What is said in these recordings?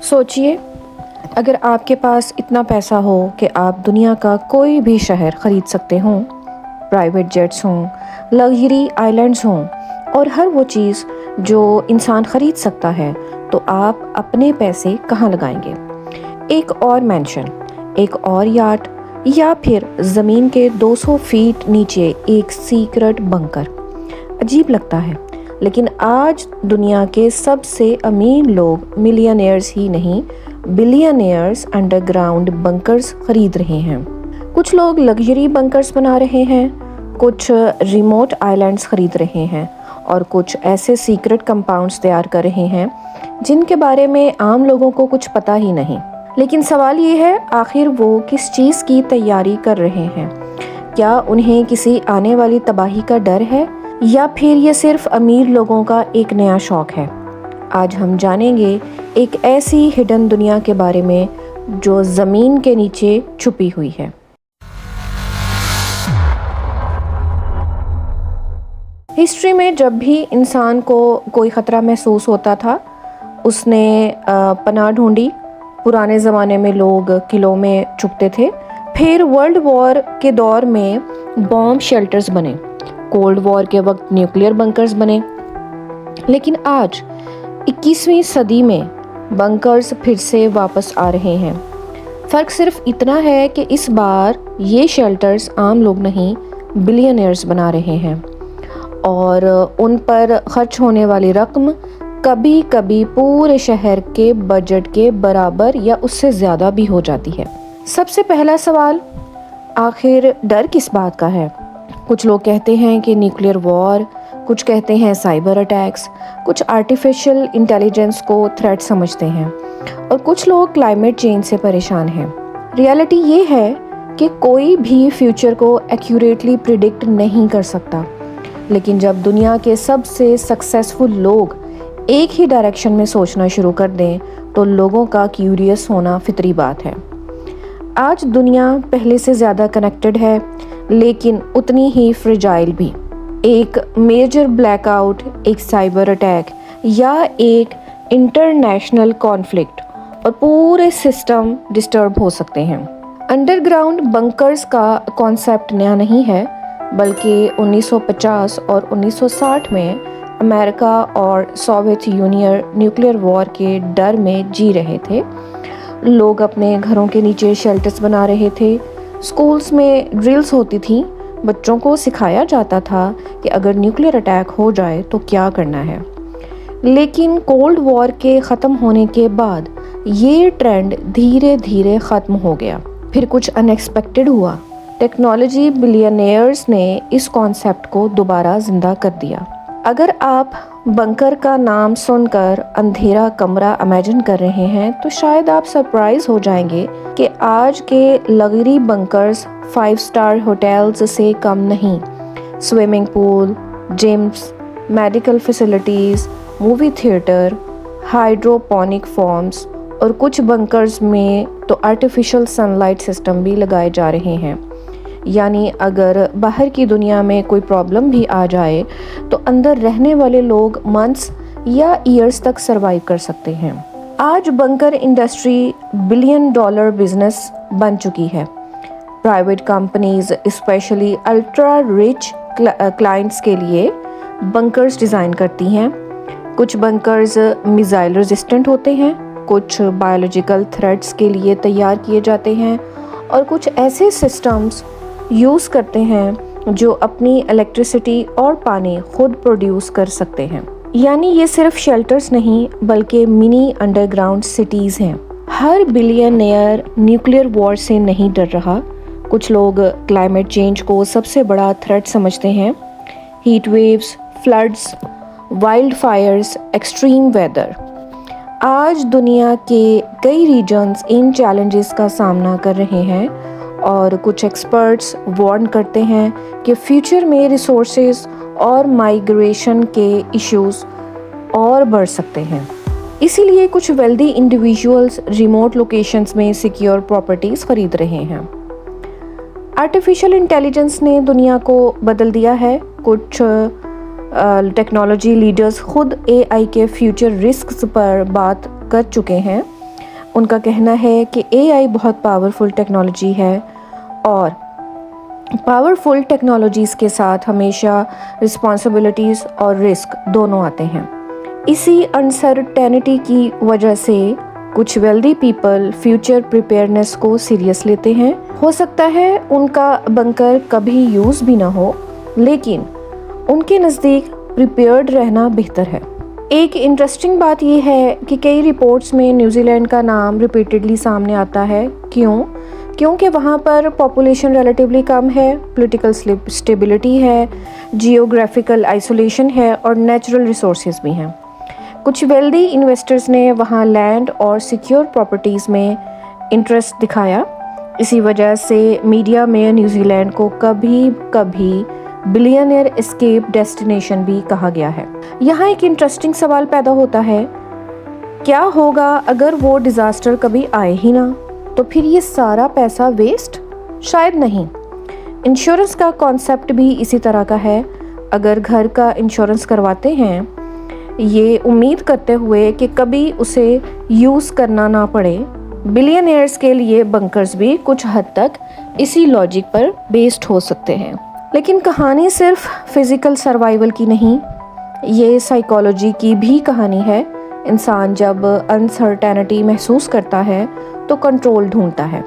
سوچئے، اگر آپ کے پاس اتنا پیسہ ہو کہ آپ دنیا کا کوئی بھی شہر خرید سکتے ہوں، پرائیویٹ جیٹس ہوں، لگژری آئی لینڈز ہوں اور ہر وہ چیز جو انسان خرید سکتا ہے، تو آپ اپنے پیسے کہاں لگائیں گے؟ ایک اور مینشن، ایک اور یاٹ، یا پھر زمین کے 200 فیٹ نیچے ایک سیکرٹ بنکر؟ عجیب لگتا ہے، لیکن آج دنیا کے سب سے امیر لوگ ملینئرز ہی نہیں، بلینئرز انڈر گراؤنڈ بنکرز خرید رہے ہیں۔ کچھ لوگ لگژری بنکرز بنا رہے ہیں، کچھ ریموٹ آئی لینڈز خرید رہے ہیں اور کچھ ایسے سیکرٹ کمپاؤنڈز تیار کر رہے ہیں جن کے بارے میں عام لوگوں کو کچھ پتہ ہی نہیں۔ لیکن سوال یہ ہے، آخر وہ کس چیز کی تیاری کر رہے ہیں؟ کیا انہیں کسی آنے والی تباہی کا ڈر ہے، یا پھر یہ صرف امیر لوگوں کا ایک نیا شوق ہے؟ آج ہم جانیں گے ایک ایسی ہڈن دنیا کے بارے میں جو زمین کے نیچے چھپی ہوئی ہے۔ ہسٹری میں جب بھی انسان کو کوئی خطرہ محسوس ہوتا تھا، اس نے پناہ ڈھونڈی۔ پرانے زمانے میں لوگ قلعوں میں چھپتے تھے، پھر ورلڈ وار کے دور میں بام شیلٹرز بنے، کولڈ وار کے وقت نیوکلیئر بنکرز بنے۔ لیکن آج 21ویں صدی میں بنکرز پھر سے واپس آ رہے ہیں۔ فرق صرف اتنا ہے کہ اس بار یہ شیلٹرز عام لوگ نہیں، بلینئرز بنا رہے ہیں، اور ان پر خرچ ہونے والی رقم کبھی کبھی پورے شہر کے بجٹ کے برابر یا اس سے زیادہ بھی ہو جاتی ہے۔ سب سے پہلا سوال، آخر ڈر کس بات کا ہے؟ کچھ لوگ کہتے ہیں کہ نیوکلیئر وار، کچھ کہتے ہیں سائبر اٹیکس، کچھ آرٹیفیشل انٹیلیجنس کو تھریٹ سمجھتے ہیں، اور کچھ لوگ کلائمیٹ چینج سے پریشان ہیں۔ ریالٹی یہ ہے کہ کوئی بھی فیوچر کو ایکوریٹلی پریڈکٹ نہیں کر سکتا، لیکن جب دنیا کے سب سے سکسیسفل لوگ ایک ہی ڈائریکشن میں سوچنا شروع کر دیں تو لوگوں کا کیوریس ہونا فطری بات ہے۔ آج دنیا پہلے سے زیادہ کنیکٹڈ ہے، لیکن اتنی ہی فریجائل بھی۔ ایک میجر بلیک آؤٹ، ایک سائبر اٹیک یا ایک انٹرنیشنل کانفلکٹ اور پورے سسٹم ڈسٹرب ہو سکتے ہیں۔ انڈر گراؤنڈ بنکرز کا کانسیپٹ نیا نہیں ہے، بلکہ 1950 اور 1960 میں امریکہ اور سوویت یونین نیوکلیئر وار کے ڈر میں جی رہے تھے۔ لوگ اپنے گھروں کے نیچے شیلٹرز بنا رہے تھے، سکولز میں ڈرلز ہوتی تھیں، بچوں کو سکھایا جاتا تھا کہ اگر نیوکلیئر اٹیک ہو جائے تو کیا کرنا ہے۔ لیکن کولڈ وار کے ختم ہونے کے بعد یہ ٹرینڈ دھیرے دھیرے ختم ہو گیا۔ پھر کچھ ان ایکسپیکٹڈ ہوا۔ ٹیکنالوجی بلینئرز نے اس کانسیپٹ کو دوبارہ زندہ کر دیا۔ اگر آپ بنکر کا نام سن کر اندھیرا کمرہ امیجن کر رہے ہیں تو شاید آپ سرپرائز ہو جائیں گے کہ آج کے لگژری بنکرز 5 اسٹار ہوٹلز سے کم نہیں۔ Swimming pool, gyms, medical facilities, movie theatre, hydroponic farms, اور کچھ بنکرز میں تو آرٹیفیشل سن لائٹ سسٹم بھی لگائے جا رہے ہیں۔ یعنی اگر باہر کی دنیا میں کوئی پرابلم بھی آ جائے تو اندر رہنے والے لوگ منتھس یا ایئرز تک سروائیو کر سکتے ہیں۔ آج بنکر انڈسٹری $بلین بزنس بن چکی ہے۔ Private companies especially ultra rich clients کے لیے بنکرز ڈیزائن کرتی ہیں۔ کچھ بنکرز میزائل ریزسٹنٹ ہوتے ہیں، کچھ بایولوجیکل تھریٹس کے لیے تیار کیے جاتے ہیں، اور کچھ ایسے سسٹمز یوز کرتے ہیں جو اپنی الیکٹریسٹی اور پانی خود پروڈیوس کر سکتے ہیں۔ یعنی یہ صرف شیلٹرز نہیں بلکہ منی انڈر گراؤنڈ سٹیز ہیں۔ ہر بلینئر نیوکلیئر وار سے نہیں ڈر رہا۔ کچھ لوگ کلائمیٹ چینج کو سب سے بڑا تھریٹ سمجھتے ہیں۔ Heat waves, floods, wildfires, extreme weather. آج دنیا کے کئی ریجنز ان چیلنجز کا سامنا کر رہے ہیں، اور کچھ ایکسپرٹس وارن کرتے ہیں کہ فیوچر میں ریسورسز اور مائیگریشن کے ایشوز اور بڑھ سکتے ہیں۔ اسی لیے کچھ ویلدی انڈیویژولز ریموٹ لوکیشنز میں سیکیور پراپرٹیز خرید رہے ہیں۔ آرٹیفیشل انٹیلیجنس نے دنیا کو بدل دیا ہے۔ کچھ ٹیکنالوجی لیڈرز خود اے آئی کے فیوچر رسکس پر بات کر چکے ہیں۔ ان کا کہنا ہے کہ AI بہت پاورفل ٹیکنالوجی ہے اور پاورفل ٹیکنالوجیز کے ساتھ ہمیشہ رسپانسبلٹیز اور رسک دونوں آتے ہیں۔ اسی انسرٹینٹی کی وجہ سے کچھ ویلدی پیپل فیوچر پریپیئرنس کو سیریس لیتے ہیں۔ ہو سکتا ہے ان کا بنکر کبھی یوز بھی نہ ہو، لیکن ان کے نزدیک پریپیئرڈ رہنا بہتر ہے۔ ایک انٹرسٹنگ بات یہ ہے کہ کئی رپورٹس میں نیوزی لینڈ کا نام ریپیٹڈلی سامنے آتا ہے۔ کیونکہ وہاں پر پاپولیشن ریلیٹیولی کم ہے، پولیٹیکل سٹیبلٹی ہے، جیوگرافیکل آئسولیشن ہے اور نیچرل ریسورسز بھی ہیں۔ کچھ ویلدی انویسٹرز نے وہاں لینڈ اور سیکیور پراپرٹیز میں انٹرسٹ دکھایا۔ اسی وجہ سے میڈیا میں نیوزی لینڈ کو کبھی بلینئر اسکیپ ڈیسٹینیشن بھی کہا گیا ہے۔ یہاں ایک انٹرسٹنگ سوال پیدا ہوتا ہے، کیا ہوگا اگر وہ ڈیزاسٹر کبھی آئے ہی نہ؟ تو پھر یہ سارا پیسہ ویسٹ؟ شاید نہیں۔ انشورنس کا کانسیپٹ بھی اسی طرح کا ہے۔ اگر گھر کا انشورنس کرواتے ہیں یہ امید کرتے ہوئے کہ کبھی اسے یوز کرنا نہ پڑے، بلینئرز کے لیے بنکرز بھی کچھ حد تک اسی لاجک پر بیسڈ ہو سکتے ہیں۔ لیکن کہانی صرف فزیکل سروائیول کی نہیں، یہ سائیکالوجی کی بھی کہانی ہے۔ انسان جب انسرٹینٹی محسوس کرتا ہے تو کنٹرول ڈھونڈتا ہے،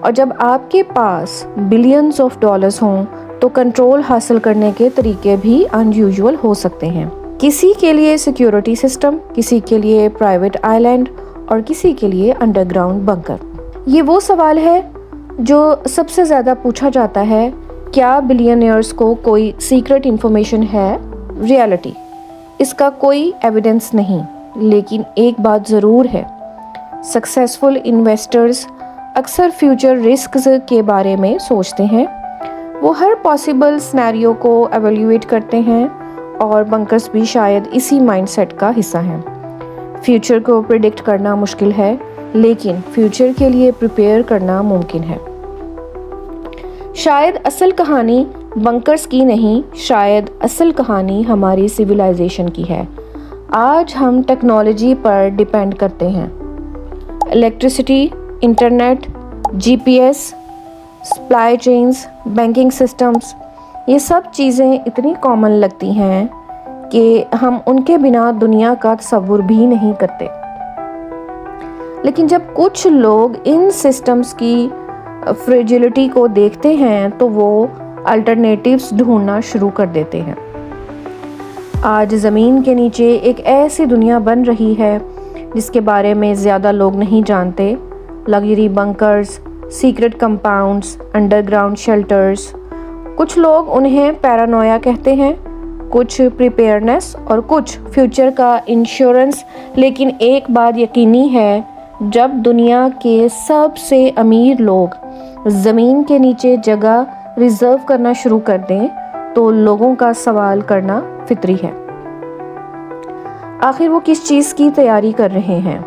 اور جب آپ کے پاس بلینز آف ڈالرز ہوں تو کنٹرول حاصل کرنے کے طریقے بھی ان یوزول ہو سکتے ہیں۔ کسی کے لیے سیکیورٹی سسٹم، کسی کے لیے پرائیویٹ آئی لینڈ اور کسی کے لیے انڈر گراؤنڈ بنکر۔ یہ وہ سوال ہے جو سب سے زیادہ پوچھا جاتا ہے، کیا بلینئرز کو کوئی سیکرٹ انفارمیشن ہے؟ ریالٹی اس کا کوئی ایویڈنس نہیں، لیکن ایک بات ضرور ہے، سکسیسفل انویسٹرز اکثر فیوچر رسکز کے بارے میں سوچتے ہیں۔ وہ ہر پاسبل سینیریو کو ایویلیویٹ کرتے ہیں، اور بنکرز بھی شاید اسی مائنڈ سیٹ کا حصہ ہیں۔ فیوچر کو پریڈکٹ کرنا مشکل ہے، لیکن فیوچر کے لیے پریپیئر کرنا ممکن ہے۔ شاید اصل کہانی بنکرز کی نہیں، شاید اصل کہانی ہماری سویلائزیشن کی ہے۔ آج ہم ٹیکنالوجی پر ڈیپینڈ کرتے ہیں، electricity, internet, GPS، supply chains, banking systems, یہ سب چیزیں اتنی کامن لگتی ہیں کہ ہم ان کے بنا دنیا کا تصور بھی نہیں کرتے۔ لیکن جب کچھ لوگ ان سسٹمز کی فریجلٹی کو دیکھتے ہیں تو وہ الٹرنیٹیوز ڈھونڈنا شروع کر دیتے ہیں۔ آج زمین کے نیچے ایک ایسی دنیا بن رہی ہے جس کے بارے میں زیادہ لوگ نہیں جانتے۔ Luxury bunkers, secret compounds, under ground shelters, کچھ لوگ انہیں پیرانویا کہتے ہیں، کچھ پریپیئرنس اور کچھ فیوچر کا انشورنس۔ لیکن ایک بات یقینی ہے، جب دنیا کے سب سے امیر لوگ زمین کے نیچے جگہ ریزرو کرنا شروع کر دیں تو لوگوں کا سوال کرنا فطری ہے، آخر وہ کس چیز کی تیاری کر رہے ہیں؟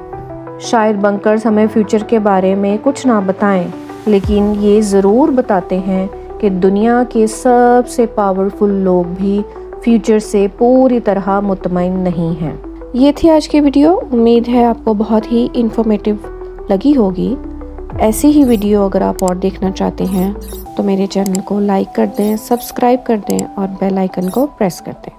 شاید بنکرز ہمیں فیوچر کے بارے میں کچھ نہ بتائیں، لیکن یہ ضرور بتاتے ہیں کہ دنیا کے سب سے پاورفل لوگ بھی فیوچر سے پوری طرح مطمئن نہیں ہیں۔ یہ تھی آج کی ویڈیو، امید ہے آپ کو بہت ہی انفارمیٹیو لگی ہوگی۔ ایسی ہی ویڈیو اگر آپ اور دیکھنا چاہتے ہیں تو میرے چینل کو لائک کر دیں، سبسکرائب کر دیں اور بیل آئیکن کو پریس کر دیں۔